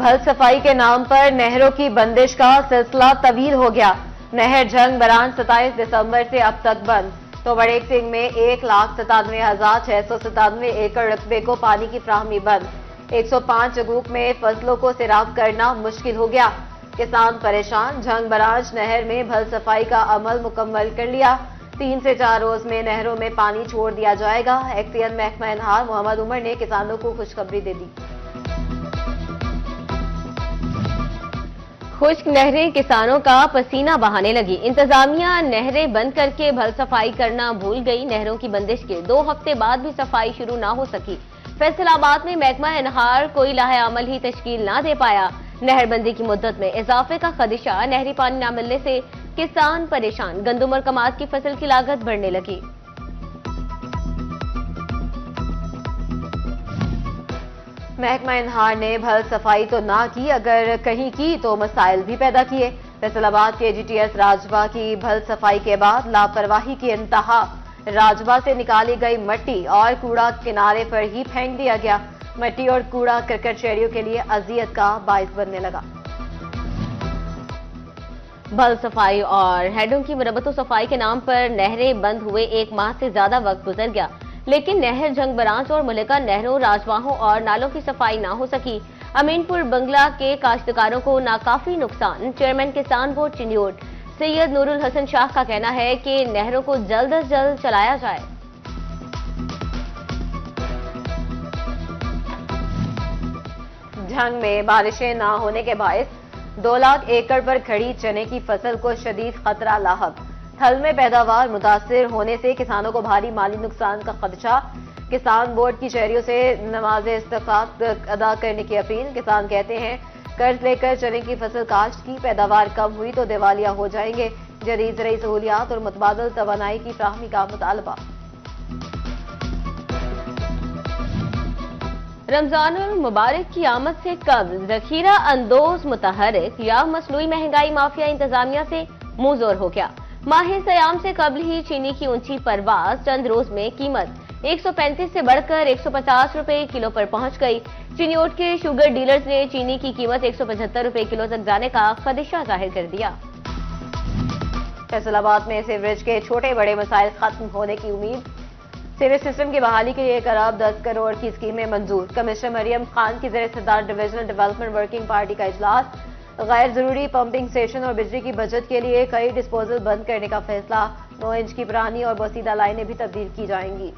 भल सफाई के नाम पर नहरों की बंदिश का सिलसिला तवील हो गया। नहर झंग बरान 27 दिसंबर से अब तक बंद। तो बड़ेक सिंह में 1,97,697 एकड़ रकबे को पानी की फ्राहमी बंद। 105 जगूक में फसलों को सैराब करना मुश्किल हो गया। किसान परेशान। झंग बराज नहर में भल सफाई का अमल मुकम्मल कर लिया। 3 से 4 रोज में नहरों में पानी छोड़ दिया जाएगा। एक्सीएन महकमा इनहार मोहम्मद उमर ने किसानों को खुशखबरी दे दी। खुश्क नहरें किसानों का पसीना बहाने लगी। इंतजामिया नहरें बंद करके भल सफाई करना भूल गई। नहरों की बंदिश के 2 हफ्ते बाद भी सफाई शुरू ना हो सकी। फैसलाबाद में महकमा इनहार कोई लाहे अमल ही तश्कील ना दे पाया। नहरबंदी की मुद्दत में इजाफे का खदशा। नहरी पानी न मिलने से किसान परेशान। गंदुम और कमाद की फसल की लागत बढ़ने लगी। महकमा इनहार ने भल सफाई तो ना की, अगर कहीं की तो मसाइल भी पैदा किए। फैसलाबाद के जीटीएस राजबा की भल सफाई के बाद लापरवाही की इंतहा। राजबा से निकाली गई मट्टी और कूड़ा किनारे पर ही फेंक दिया गया। मट्टी और कूड़ा क्रिकेट शहरियों के लिए अजियत का बाइस बनने लगा। भल सफाई और हेडों की मरम्मत सफाई के नाम पर नहरें बंद हुए 1 माह से ज्यादा वक्त गुजर गया, लेकिन नहर झंग बराज और मुलिका नहरों, राजवाहों और नालों की सफाई ना हो सकी। अमीनपुर बंगला के काश्तकारों को नाकाफी नुकसान। चेयरमैन किसान बोर्ड चिन्योट सैयद नूरुल हसन शाह का कहना है कि नहरों को जल्द अज जल्द चलाया जाए। झंग में बारिशें ना होने के बायस 2 लाख एकड़ पर खड़ी चने की फसल को शदीद खतरा लाहक। थल में पैदावार मुतासिर होने से किसानों को भारी माली नुकसान का खदशा। किसान बोर्ड की शहरियों से नमाज इस्तग़फ़ार अदा करने की अपील। किसान कहते हैं कर्ज लेकर चने की फसल काश्त की, पैदावार कम हुई तो दिवालिया हो जाएंगे। जदीद ज़रई सहूलियात और मुतबादल तवानाई की फ्राहमी का मुतालबा। रमजानुल मुबारक की आमद से कब्ल जखीरा अंदोज मुतहरिक या मसनूई महंगाई माफिया इंतजामिया से मुंहजोर हो गया। माह सयाम से कब्ल ही चीनी की ऊंची परवाज। चंद रोज में कीमत 135 से बढ़कर 150 रुपए किलो पर पहुंच गई। चिन्योट के शुगर डीलर्स ने चीनी की कीमत 175 रुपए किलो तक जाने का खदशा जाहिर कर दिया। फैसलाबाद में सीवरेज के छोटे बड़े मसाइल खत्म होने की उम्मीद। सीवरेज सिस्टम की बहाली के लिए 1 अरब 10 करोड़ की स्कीमें मंजूर। कमिश्नर मरियम खान की ज़ेर-ए-सदारत डिविजनल डेवलपमेंट वर्किंग पार्टी का इजलास। गैर जरूरी पंपिंग स्टेशन और बिजली की बचत के लिए कई डिस्पोजल बंद करने का फैसला। 9 इंच की पुरानी और बोसीदा लाइनें भी तब्दील की जाएंगी।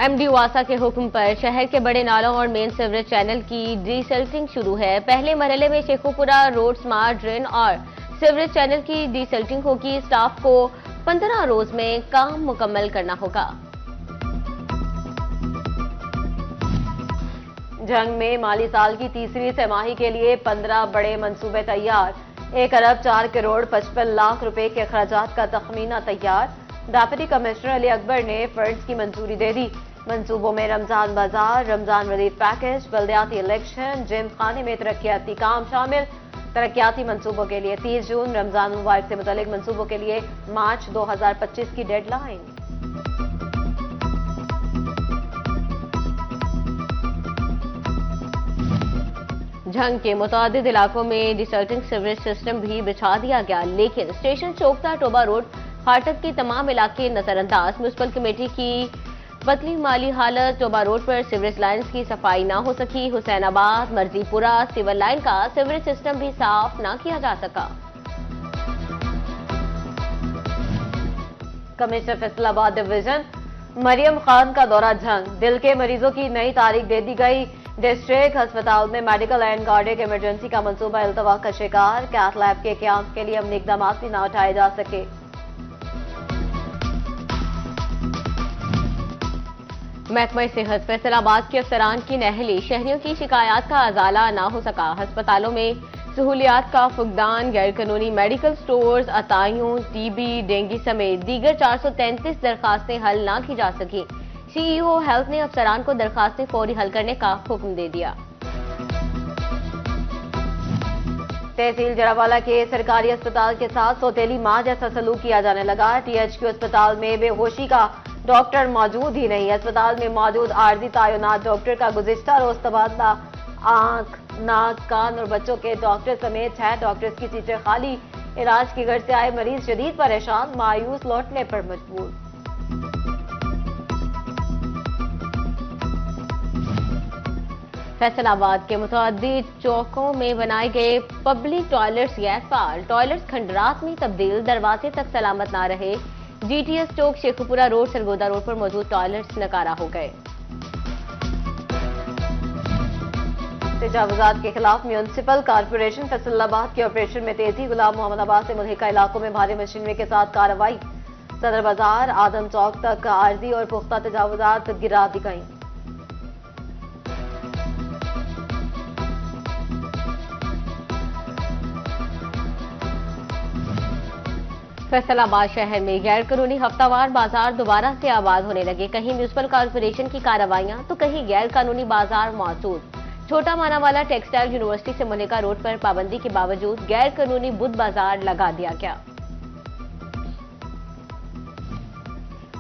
एमडी वासा के हुक्म पर शहर के बड़े नालों और मेन सीवरेज चैनल की डीसल्टिंग शुरू है। पहले मरहले में शेखुपुरा रोड स्मार्ट ड्रेन और सीवरेज चैनल की डीसल्टिंग होगी। स्टाफ को 15 रोज में काम मुकम्मल करना होगा। झंग में माली साल की तीसरी तिमाही के लिए 15 बड़े मंसूबे तैयार। 1 अरब 4 करोड़ 55 लाख रुपए के अखराजात का तखमीना तैयार। डिप्टी कमिश्नर अली अकबर ने फंड्स की मंजूरी दे दी। मंसूबों में रमजान बाजार, रमजान रिलीफ पैकेज, बल्दियाती इलेक्शन, जिम खाने में तरक्याती काम शामिल। तरक्याती मंसूबों के लिए 30 जून, रमजान मुबारक से मुतालिक मंसूबों के लिए मार्च 2025 की डेडलाइन। झंग के मुतादिद इलाकों में डिसल्टिंग सीवरेज सिस्टम भी बिछा दिया गया, लेकिन स्टेशन चौकता टोबा रोड फाटक के तमाम इलाके नजरअंदाज। म्युनिसिपल कमेटी की पतली माली हालत। टोबा रोड पर सीवरेज लाइन्स की सफाई ना हो सकी। हुसैनाबाद, मर्जीपुरा सिविल लाइन का सीवरेज सिस्टम भी साफ ना किया जा सका। कमिश्नर फैसलाबाद डिवीजन मरियम खान का दौरा झंग। दिल के मरीजों की नई तारीख दे दी गई। डिस्ट्रिक्ट अस्पताल में मेडिकल एंड कार्डियक इमरजेंसी का मंसूबा इल्तवा का शिकार। कैथ लैब के क्यांस के लिए अमली इकदाम भी न उठाए जा सके। महकमा सेहत फैसलाबाद के अफसरान की नहली। शहरियों की शिकायत का अजाला ना हो सका। अस्पतालों में सहूलियात का फुकदान। गैर कानूनी मेडिकल स्टोर्स, अताइयों, टीबी, डेंगू समेत दीगर 433 दरखास्तें हल ना की जा सकी। सीईओ हेल्थ ने अफसरान को दरखास्तें फौरी हल करने का हुक्म दे दिया। तहसील जरावाला के सरकारी अस्पताल के साथ सौतेली मां जैसा सलूक किया जाने लगा। टीएचक्यू अस्पताल में बेहोशी का डॉक्टर मौजूद ही नहीं। अस्पताल में मौजूद आर्जी तैनात डॉक्टर का गुज़िश्ता रोज तबादला। आंख, नाक, कान और बच्चों के डॉक्टर समेत 6 डॉक्टर्स की सीटें खाली। इलाज की गर्ज से आए मरीज शदीद परेशान, मायूस लौटने पर मजबूर। फैसलाबाद के मुतअद्दिद चौकों में बनाए गए पब्लिक टॉयलेट्स गैर फाल। टॉयलेट्स खंडरात में तब्दील, दरवाजे तक सलामत ना रहे। जीटीएस चौक, शेखुपुरा रोड, सरगोदा रोड पर मौजूद टॉयलेट्स नकारा हो गए। तजावुजात के खिलाफ म्यूनिसिपल कॉर्पोरेशन फैसलाबाद के ऑपरेशन में तेजी। गुलाम मोहम्मदाबाद से मुल्हिका इलाकों में भारी मशीनरी के साथ कार्रवाई। सदर बाजार, आदम चौक तक आर्जी और पुख्ता तजावुजात गिरा दी गई। फैसलाबाद शहर में गैर कानूनी हफ्तावार बाजार दोबारा से आबाद होने लगे। कहीं म्यूनिसिपल कॉर्पोरेशन की कार्रवाइयां तो कहीं गैर कानूनी बाजार मौजूद। छोटा मानावाला टेक्सटाइल यूनिवर्सिटी से मुल्हिका रोड पर पाबंदी के बावजूद गैर कानूनी बुध बाजार लगा दिया गया।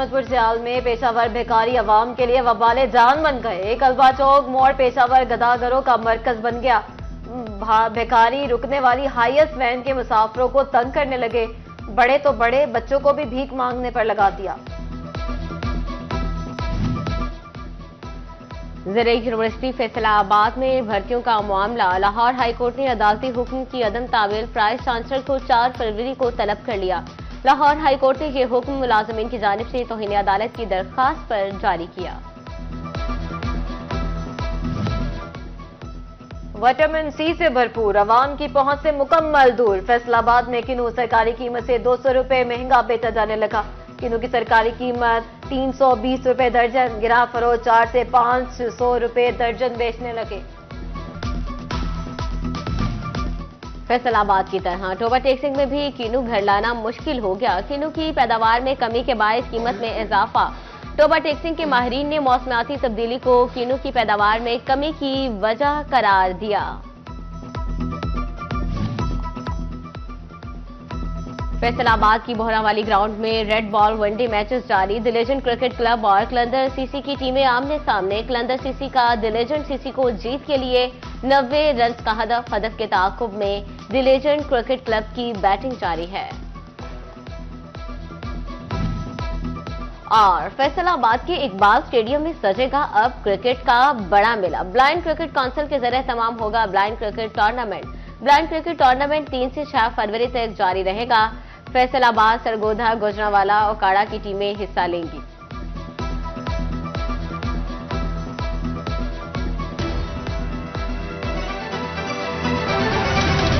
सियाल में पेशावर भिखारी अवाम के लिए वबाले जान बन गए। कलबा चौक मोड़ पेशावर गदागरों का मरकज बन गया। भिखारी रुकने वाली हाईएस्ट वैन के मुसाफिरों को तंग करने लगे। बड़े तो बड़े, बच्चों को भी भीख मांगने पर लगा दिया। ज़िले यूनिवर्सिटी फैसलाबाद में भर्तियों का मामला। लाहौर हाईकोर्ट ने अदालती हुक्म की अदम तावील वाइस चांसलर को 4 फरवरी को तलब कर लिया। लाहौर हाईकोर्ट ने यह हुक्म मुलाजमीन की जानिब से तौहीन अदालत की दरख्वास्त पर जारी किया। विटामिन सी से भरपूर, अवाम की पहुंच से मुकम्मल दूर। फैसलाबाद में किन्नू सरकारी कीमत से 200 रुपए महंगा बेचा जाने लगा। किन्नू की सरकारी कीमत 320 रुपए दर्जन, गिरा फरोज 4 से 500 रुपए दर्जन बेचने लगे। फैसलाबाद की तरह टोबा टेक्सिंग में भी किन्नू घर लाना मुश्किल हो गया। किन्नू की पैदावार में कमी के बायस कीमत में इजाफा। टोबा टेक्सिंग के माहिरीन ने मौसमियाती तब्दीली को किन्नू की पैदावार में कमी की वजह करार दिया। फैसलाबाद की बोहरावाली ग्राउंड में रेड बॉल वनडे मैचेस जारी। द लेजेंड क्रिकेट क्लब और कलंदर सीसी की टीमें आमने सामने। कलंदर सीसी का द लेजेंड सीसी को जीत के लिए 90 रन का हदफ के ताक़ुब में द लेजेंड क्रिकेट क्लब की बैटिंग जारी है। और फैसलाबाद के इकबाल स्टेडियम में सजेगा अब क्रिकेट का बड़ा मेला। ब्लाइंड क्रिकेट काउंसिल के जरिए तमाम होगा blind cricket tournament. Blind cricket tournament 3 से 6 फरवरी तक जारी रहेगा। फैसलाबाद, सरगोधा, गुजरांवाला और काड़ा की टीमें हिस्सा लेंगी।